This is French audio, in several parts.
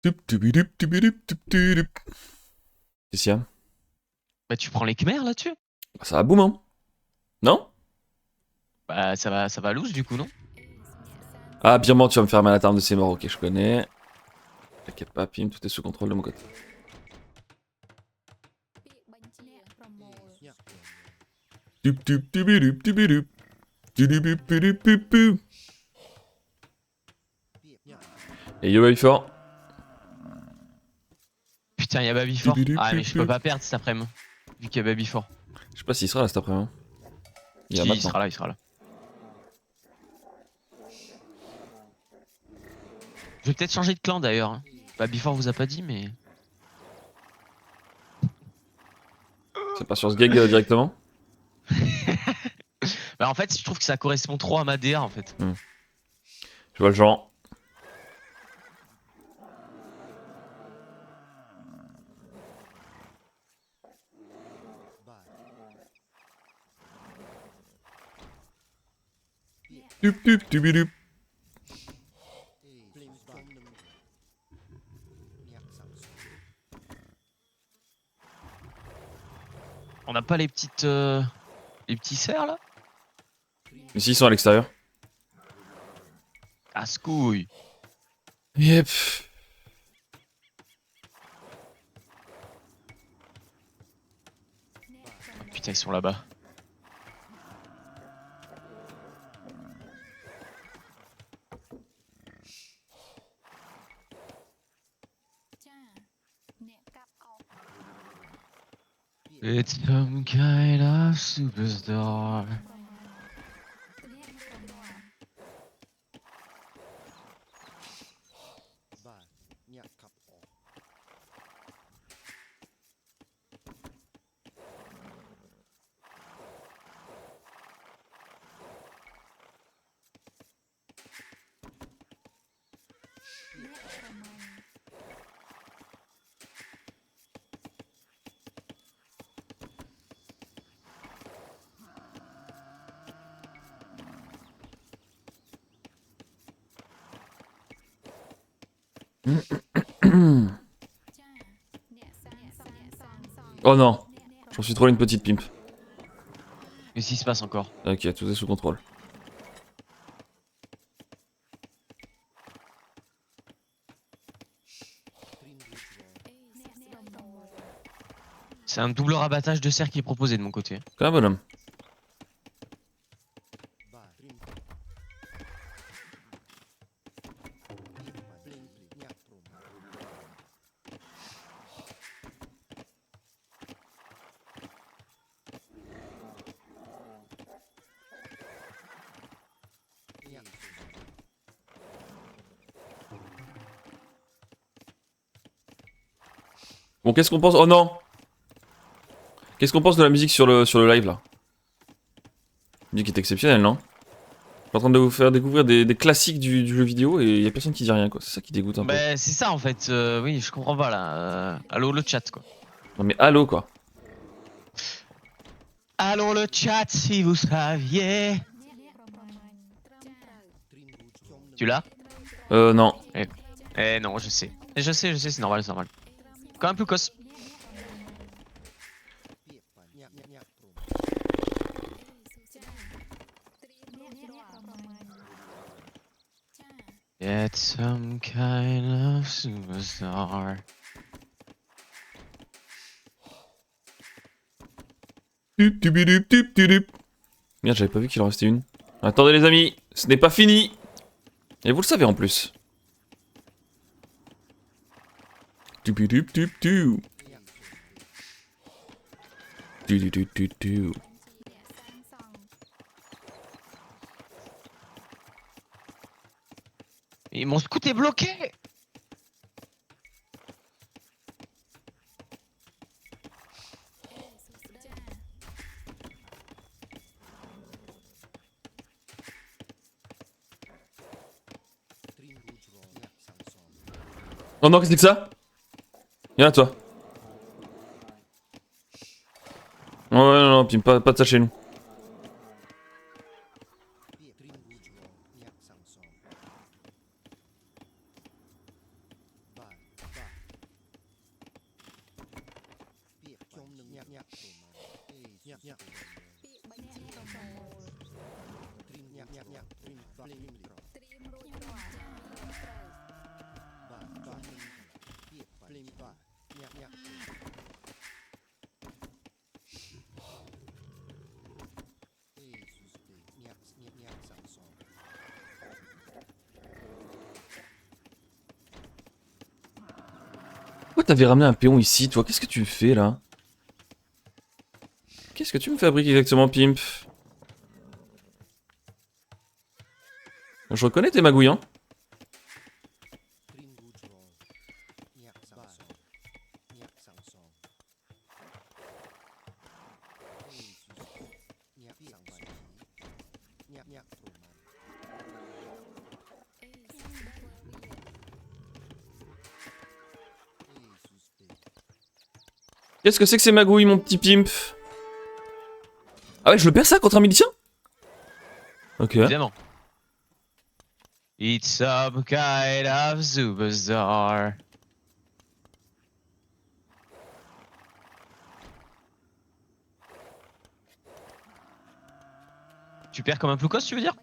Qu'est-ce qu'il y a? Bah tu prends les Khmers là-dessus? Bah, ça va boum, hein? Non? Bah ça va loose du coup, non? Ah, Birman, tu vas me faire mal à la table de ses morts. Ok, je connais. T'inquiète pas, Pim, tout est sous contrôle de mon côté. Et yo, fort. Putain, y'a Baby Fort. Ah mais je peux pas perdre cet après-midi. Vu qu'il y a Baby Fort. Je sais pas s'il sera là cet après-midi. Il y a Si, il maintenant. sera là, il sera là. Je vais peut-être changer de clan d'ailleurs, hein. Baby Fort vous a pas dit, mais... C'est pas sur ce gag directement? Bah en fait, je trouve que ça correspond trop à ma DA en fait. Je vois le genre. Dup, dup, dubidup. On n'a pas les petites... les petits cerfs là? Ici, ils sont à l'extérieur. Casse-couille. Yep. Putain, ils sont là-bas. It's some kind of superstar. Oh non. J'en suis trop une petite pimp. Qu'est-ce qui se passe encore? Ok, tout est sous contrôle. C'est un double rabattage de cerfs qui est proposé de mon côté. C'est un bonhomme. Bon, qu'est-ce qu'on pense? Oh non! Qu'est-ce qu'on pense de la musique sur le live là? La musique est exceptionnelle, non? Je suis en train de vous faire découvrir des classiques du jeu vidéo et y a personne qui dit rien, quoi. C'est ça qui dégoûte un peu. Bah c'est ça en fait, oui je comprends pas là. Allô le chat quoi. Non mais allô, quoi. Allô le chat si vous saviez. Tu l'as? Non. Non je sais. Je sais, c'est normal, c'est normal. Quand même plus cos. It's some kind of superstar. Merde, j'avais pas vu qu'il en restait une. Attendez les amis, ce n'est pas fini. Et vous le savez en plus. Tupidup-tup-tu. Tu-tu-tu-tu-tu. Et mon scout est bloqué. Oh non, qu'est-ce que c'est que ça? Viens là, toi. Oh, ouais, non, non, Pim, pas de ça chez nous. Pourquoi t'avais ramené un péon ici, toi? Qu'est-ce que tu me fais là? Qu'est-ce que tu me fabriques exactement, Pimp? Je reconnais tes magouilles, hein? Qu'est-ce que c'est que ces magouilles, mon petit Pimp? Ah ouais, je le perds ça contre un milicien? Ok. Évidemment. It's some kind of superstar. Tu perds comme un Ploucos, tu veux dire?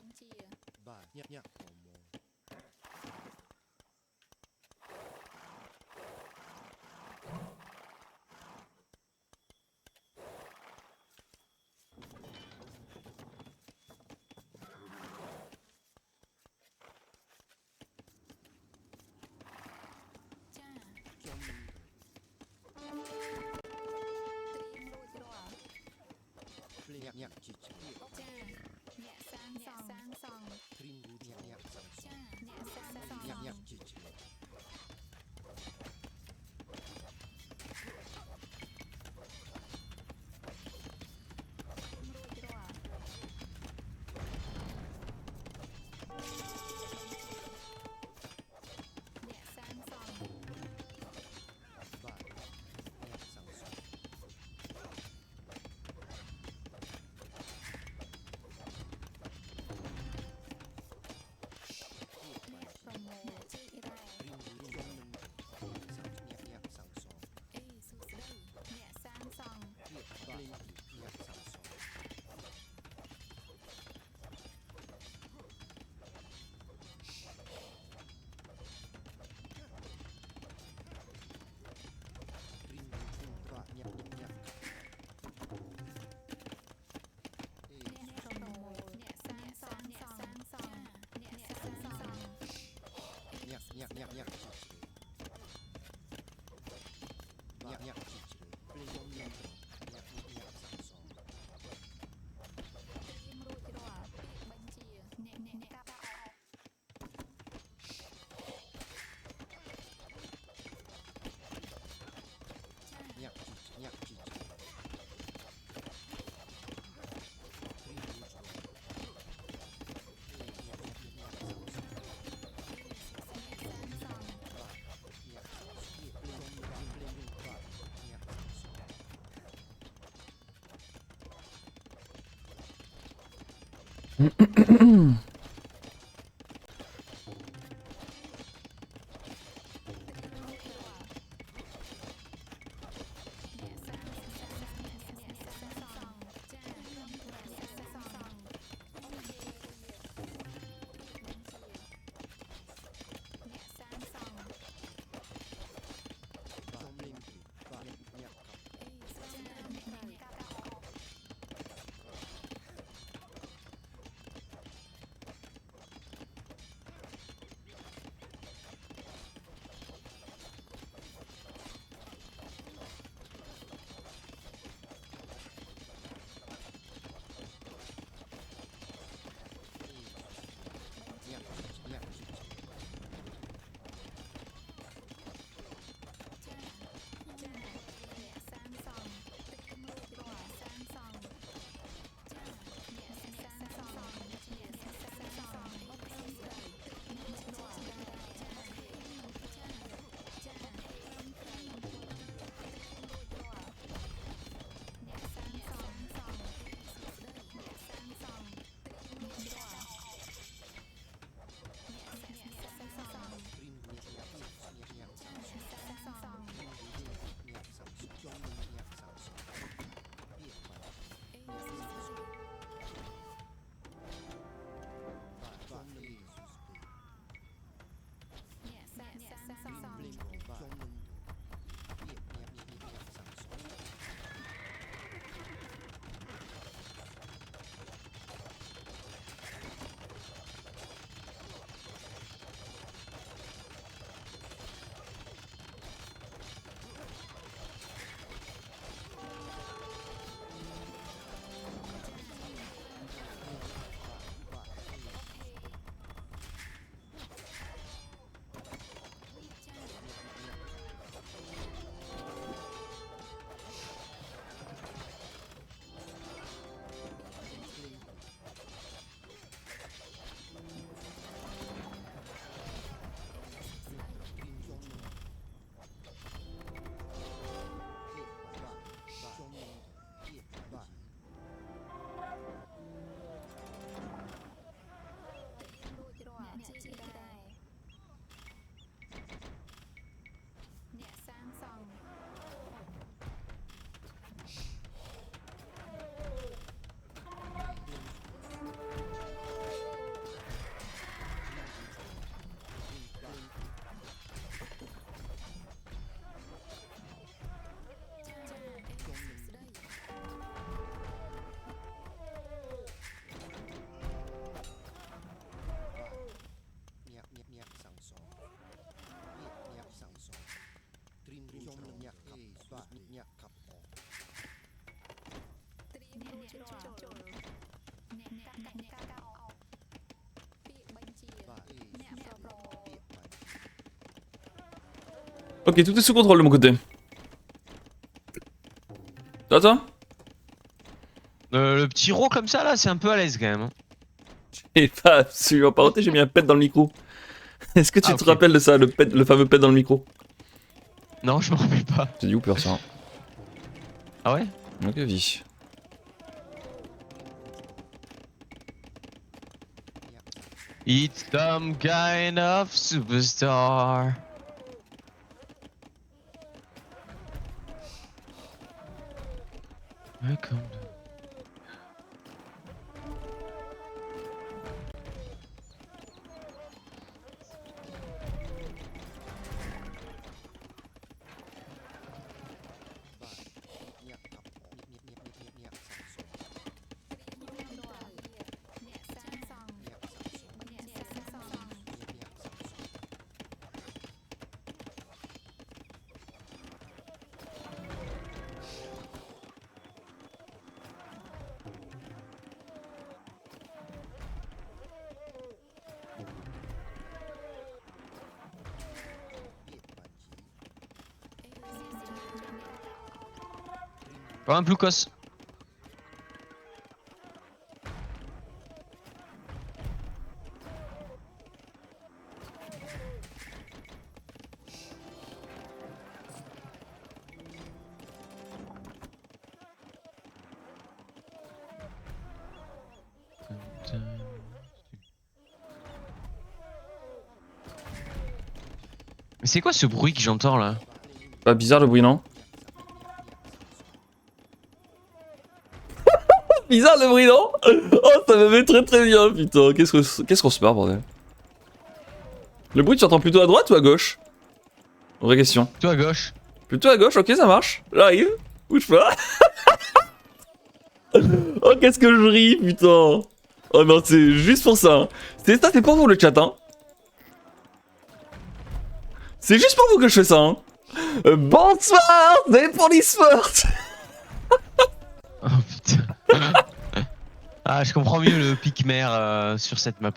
Ok, tout est sous contrôle de mon côté. Toi Le petit ro comme ça là, c'est un peu à l'aise quand même. Hein. Et pas absolument pas roté, j'ai mis un pet dans le micro. Est-ce que tu te rappelles de ça, le fameux pet dans le micro? Non, je m'en rappelle pas. C'est du Hooper ça. Ah ouais? Ok, vie. It's some kind of superstar. Welcome. Pas un Ploucos. Mais c'est quoi ce bruit que j'entends là? Pas bizarre le bruit, non? Bizarre le bruit, non? Oh, ça me met très très bien, putain. Qu'est-ce qu'on se marre, bordel? Le bruit, tu entends plutôt à droite ou à gauche? Vraie question. Toi à gauche. Plutôt à gauche, ok, ça marche. J'arrive. Bouge pas. Oh, qu'est-ce que je ris, putain. Oh non, c'est juste pour ça. Hein. C'est pour vous le chat, hein. C'est juste pour vous que je fais ça, hein. Bonsoir, c'est pour l'e-sport. Oh putain. Ah, je comprends mieux le pic mer sur cette map.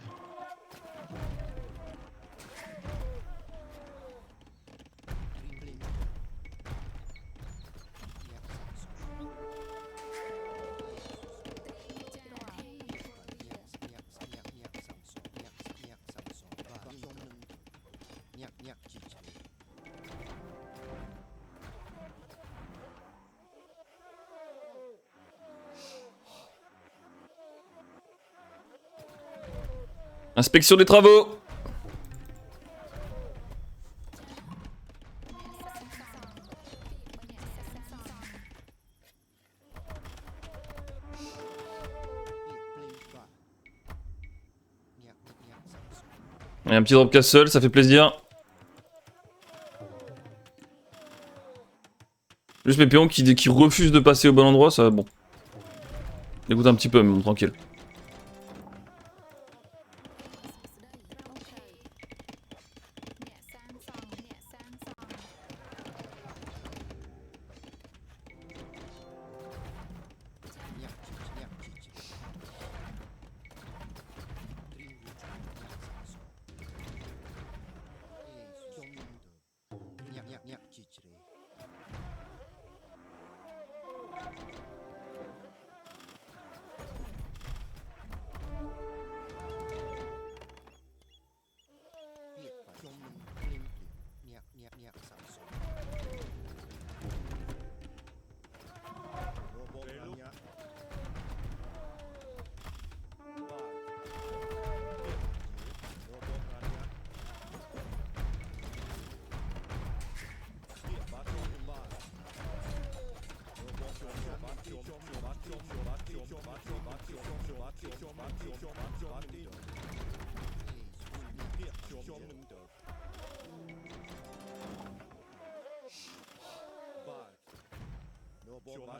Inspection des travaux. Et un petit drop castle, ça fait plaisir. Juste mes pions qui refusent de passer au bon endroit, ça, bon. Écoute un petit peu, mais bon, tranquille.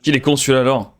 Qu'il est con celui-là alors.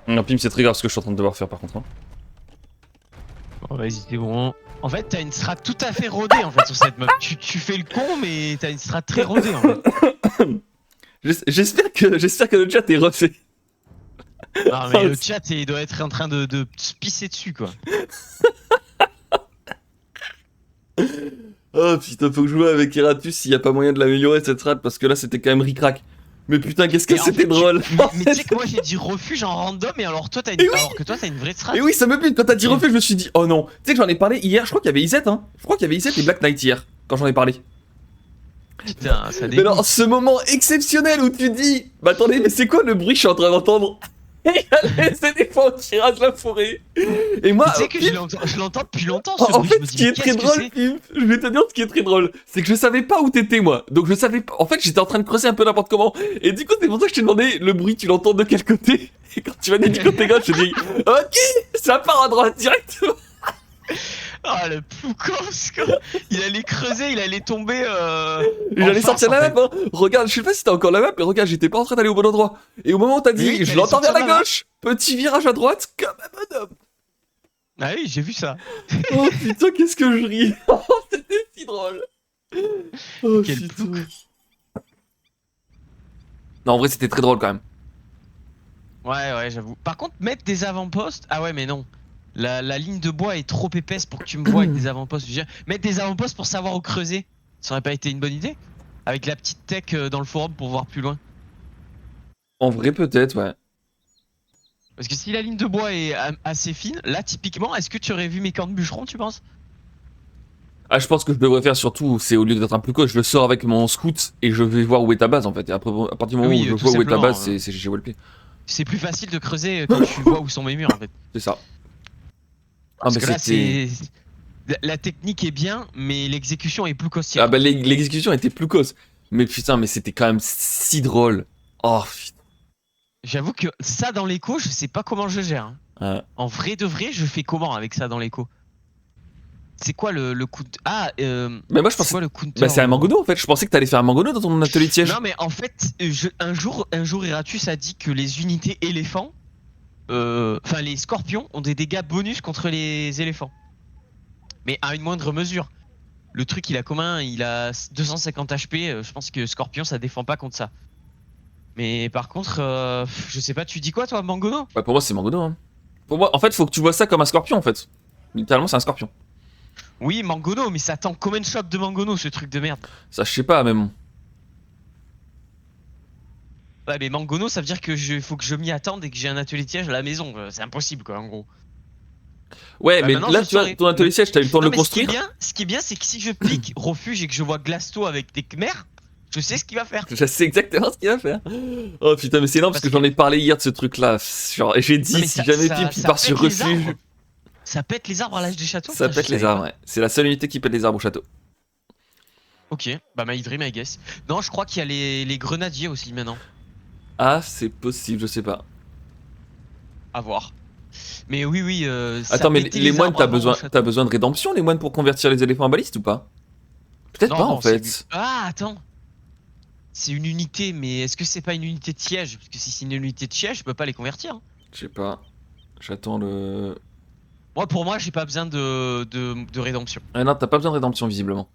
Non, Pim, c'est très grave ce que je suis en train de devoir faire par contre. Hein. Bon, vas-y, c'est bon. En fait, t'as une strat tout à fait rodée en fait sur cette map. Tu fais le con, mais t'as une strat très rodée en fait. J'espère que le chat est refait. Non, mais le chat il doit être en train de se pisser dessus quoi. Oh putain, faut que je joue avec Eratus s'il y a pas moyen de l'améliorer cette strat parce que là c'était quand même ric-rac. Mais putain, qu'est-ce que c'était drôle! Mais tu sais que moi j'ai dit refuge en random et alors toi t'as une... alors que toi t'as une vraie strat. Et oui, ça me pue, quand t'as dit refuge, je me suis dit oh non! Tu sais que j'en ai parlé hier, je crois qu'il y avait Izet, hein! Je crois qu'il y avait Izet et Black Knight hier, quand j'en ai parlé. Putain, ça Mais dégoûte. alors, ce moment exceptionnel où tu dis bah attendez, mais c'est quoi le bruit que je suis en train d'entendre? Et il y a les éléphants qui rasent la forêt! Et moi, Tu sais que je l'entends depuis longtemps ce en bruit. fait, Je me ce dis, qui mais est très qu'est-ce que drôle, c'est Pim, je vais te dire ce qui est très drôle, c'est que je savais pas où t'étais moi, donc je savais pas. En fait, j'étais en train de creuser un peu n'importe comment, et du coup, c'est pour ça que je t'ai demandé le bruit, tu l'entends de quel côté? Et quand tu m'as dit du côté gauche, je dis ok, ça part à droite directement. Ah le poucos quoi. Il allait creuser, il allait tomber J'allais face, sortir en la fait. map, hein. Regarde, je sais pas si t'as encore la map, mais regarde, j'étais pas en train d'aller au bon endroit. Et au moment où t'as dit, Oui, je t'allais l'entends vers sortir la la map. gauche, petit virage à droite, comme un bonhomme. Ah oui, j'ai vu ça. Oh putain, qu'est-ce que je ris. Oh, c'était si drôle. Oh Quel putain. plouc. Non, en vrai, c'était très drôle quand même. Ouais, j'avoue. Par contre, mettre des avant-postes. Ah ouais, mais non. La ligne de bois est trop épaisse pour que tu me vois avec des avant-postes. Je veux dire, mettre des avant-postes pour savoir où creuser, ça aurait pas été une bonne idée? Avec la petite tech dans le forum pour voir plus loin. En vrai, peut-être, ouais. Parce que si la ligne de bois est assez fine, là typiquement, est-ce que tu aurais vu mes camps de bûcherons, tu penses? Ah, je pense que je devrais faire surtout, c'est au lieu d'être un plus coach, je le sors avec mon scout et je vais voir où est ta base en fait. Et après, à partir du moment Oui, où je tout vois où est ta simplement, base, c'est GG Wellplay. C'est plus facile de creuser quand tu vois où sont mes murs en fait. C'est ça. Ah, Parce mais que là, c'était. c'est. La technique est bien, mais l'exécution est plus costière. Ah, bah, l'exécution était plus cause. Mais putain, mais c'était quand même si drôle. Oh putain. J'avoue que ça dans l'écho, je sais pas comment je gère. Hein. Ouais. En vrai de vrai, je fais comment avec ça dans l'écho? C'est quoi le coup de... Ah, Mais moi je c'est pensais. quoi le counter Bah, c'est un mangono en fait. Je pensais que t'allais faire un mangono dans ton atelier de siège. Non mais en fait, un jour, Iratus a dit que les unités éléphants, enfin les scorpions, ont des dégâts bonus contre les éléphants. Mais à une moindre mesure. Le truc il a commun, il a 250 HP, je pense que Scorpion ça défend pas contre ça. Mais par contre, je sais pas, tu dis quoi toi, Mangono? Bah, pour moi, c'est mangono. Hein. Pour moi, en fait, faut que tu vois ça comme un scorpion en fait. Littéralement, c'est un scorpion. Oui, Mangono, mais ça attend combien de shots de Mangono, ce truc de merde? Ça, je sais pas, mais bon. Ouais, mais Mangono, ça veut dire que faut que je m'y attende et que j'ai un atelier de siège à la maison. C'est impossible, quoi, en gros. Ouais, Bah, mais maintenant, là, je tu vois, saurais. ton atelier siège, t'as eu le temps de Non, le mais ce qui est construire. bien, c'est que si je pique refuge et que je vois Glasto avec des Khmers, je sais ce qu'il va faire. Je sais exactement ce qu'il va faire. Oh putain, mais c'est énorme parce que Parce j'en ai parlé hier de ce truc-là. Genre, et j'ai Non, dit, mais si jamais Pimp il ça part sur pète les refuge, arbres. Ça pète les arbres à l'âge des châteaux? ça Putain, je pète les savais arbres, pas. ouais. C'est la seule unité qui pète les arbres au château. Ok, bah my dream, I guess. Non, je crois qu'il y a les grenadiers aussi maintenant. Ah, c'est possible, je sais pas. À voir. Mais oui, oui, ça Attends, mais pétait les les moines, arbres avant au t'as château. besoin de rédemption, les moines, pour convertir les éléphants en balistes ou pas? Peut-être pas, en Non, fait. Ah, attends. C'est une unité, mais est-ce que c'est pas une unité de siège? Parce que si c'est une unité de siège, je peux pas les convertir, hein. Je sais pas. J'attends le... Moi, pour moi, j'ai pas besoin de rédemption. Ah non, t'as pas besoin de rédemption, visiblement.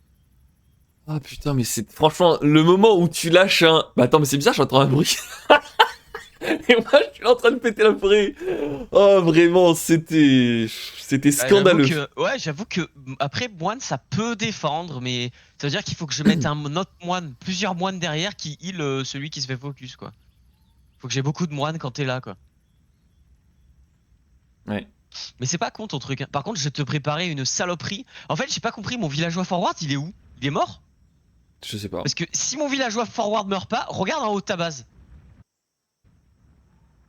Ah putain, mais c'est franchement le moment où tu lâches un... Bah attends, mais c'est bizarre, j'entends un bruit. Et moi, je suis en train de péter la forêt. Oh, vraiment, c'était Bah, scandaleux. J'avoue que après moine ça peut défendre, mais ça veut dire qu'il faut que je mette un autre moine, plusieurs moines derrière qui heal celui qui se fait focus, quoi. Faut que j'ai beaucoup de moines quand t'es là, quoi. Ouais, Mais c'est pas con ton truc, hein. Par contre, je vais te préparer une saloperie. En fait, j'ai pas compris, mon villageois forward, il est où? Il est mort? je sais pas. Parce que si mon villageois forward meurt pas, regarde en haut de ta base.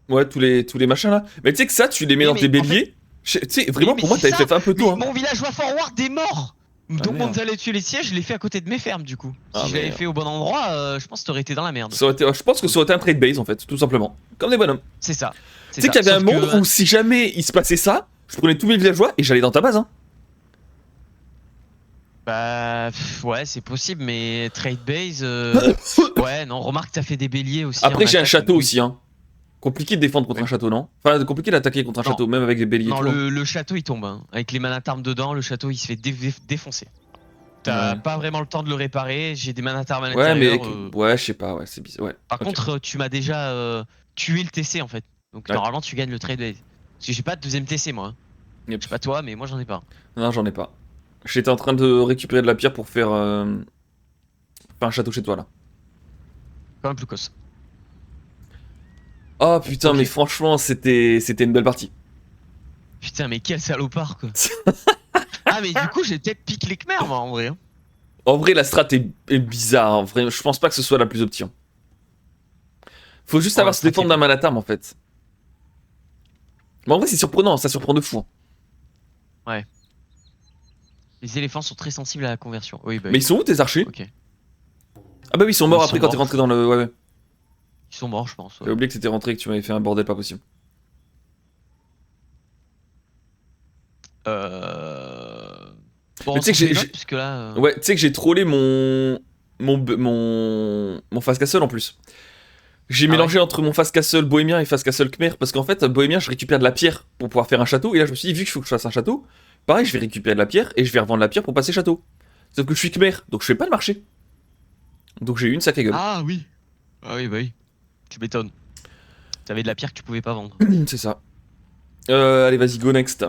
Ouais, tous les machins là. Mais tu sais que ça, tu les mets Oui, dans mais tes en béliers. Tu sais, vraiment, Mais pour moi, c'est t'avais ça. fait un peu Mais tôt, hein. mon villageois forward est mort. Donc merde. on allait tuer les sièges, je l'ai fait à côté de mes fermes du coup. Ah, Si je l'avais merde. fait au bon endroit, je pense que t'aurais été dans la merde. Ça aurait été... Je pense que ça aurait été un trade base, en fait, tout simplement. Comme des bonhommes. C'est ça. Tu sais qu'il y avait un monde où si jamais il se passait ça, je prenais tous mes villageois et j'allais dans ta base, hein. Bah ouais, c'est possible, mais trade base. Ouais, non, remarque, t'as fait des béliers aussi. Après, en j'ai un attaque, château donc oui. aussi, hein. Compliqué de défendre contre Oui. un château, non? Enfin, compliqué d'attaquer contre un Non. château, même avec des béliers et Non, tout, hein. le château il tombe, hein. Avec les manatarmes dedans, le château il se fait défoncer. T'as Ouais. pas vraiment le temps de le réparer, j'ai des manatarmes à Ouais, mais... l'intérieur. Ouais, je sais pas, ouais, c'est bizarre. Ouais. Par Ok. contre, tu m'as déjà tué le TC en fait. Donc Ouais. normalement, tu gagnes le trade base. Parce que j'ai pas de deuxième TC moi, hein. Yep. Je sais pas toi, mais moi j'en ai pas. Non, j'en ai pas. J'étais en train de récupérer de la pierre pour faire un château chez toi, là. Comme un Ploucos. Oh putain, Ok. mais franchement, c'était une belle partie. Putain, mais quel salopard quoi. Ah, mais du coup, j'ai peut-être piqué les Khmers moi en vrai, hein. En vrai, la strat est bizarre. En vrai, je pense pas que ce soit la plus option. Faut juste Ouais, savoir la se strat défendre est d'un manatarm, en fait. Mais en vrai, c'est surprenant, ça surprend de fou, hein. Les éléphants sont très sensibles à la conversion. Oui, bah Mais oui. ils sont où tes archers? Ok. Ah bah oui, ils sont morts Ils après sont quand t'es morts. rentré dans le... Ouais, ouais. Ils sont morts, je pense. J'ai oublié que t'étais rentré et que tu m'avais fait un bordel pas possible. Bon, Mais on tu sais s'en que fait j'ai- une autre, puisque là. Ouais, tu sais que j'ai trollé mon Fast Castle en plus. J'ai Ah mélangé entre mon Fast Castle bohémien et Fast Castle Khmer parce qu'en fait, bohémien, je récupère de la pierre pour pouvoir faire un château. Et là, je me suis dit, vu qu'il faut que je fasse un château, pareil, je vais récupérer de la pierre et je vais revendre la pierre pour passer château. Sauf que je suis Khmer, donc je fais pas le marché. Donc j'ai eu une sacrée gueule. Ah oui. Ah oui, bah oui. Tu m'étonnes. T'avais de la pierre que tu pouvais pas vendre. C'est ça. Allez, vas-y, go next.